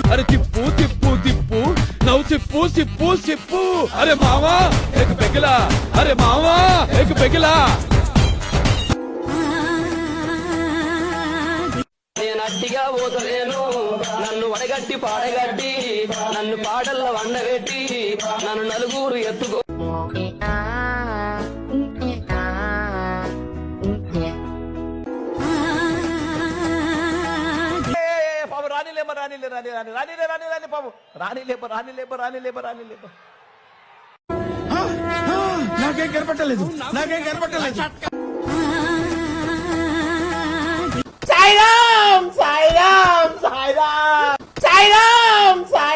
अरे तिप्पू तिप्पू तिप्पू नव सिप्पू सिप्पू सिप्पू अरे मामा एक पिघला अरे मामा एक पिघला నట్టిగా పోతలేను నన్ను వడగట్టి పాడగట్టి నన్ను పాటల్లో వండబెట్టి నన్ను నలుగురు ఎత్తుకో నాకేం కనపట్టలేదు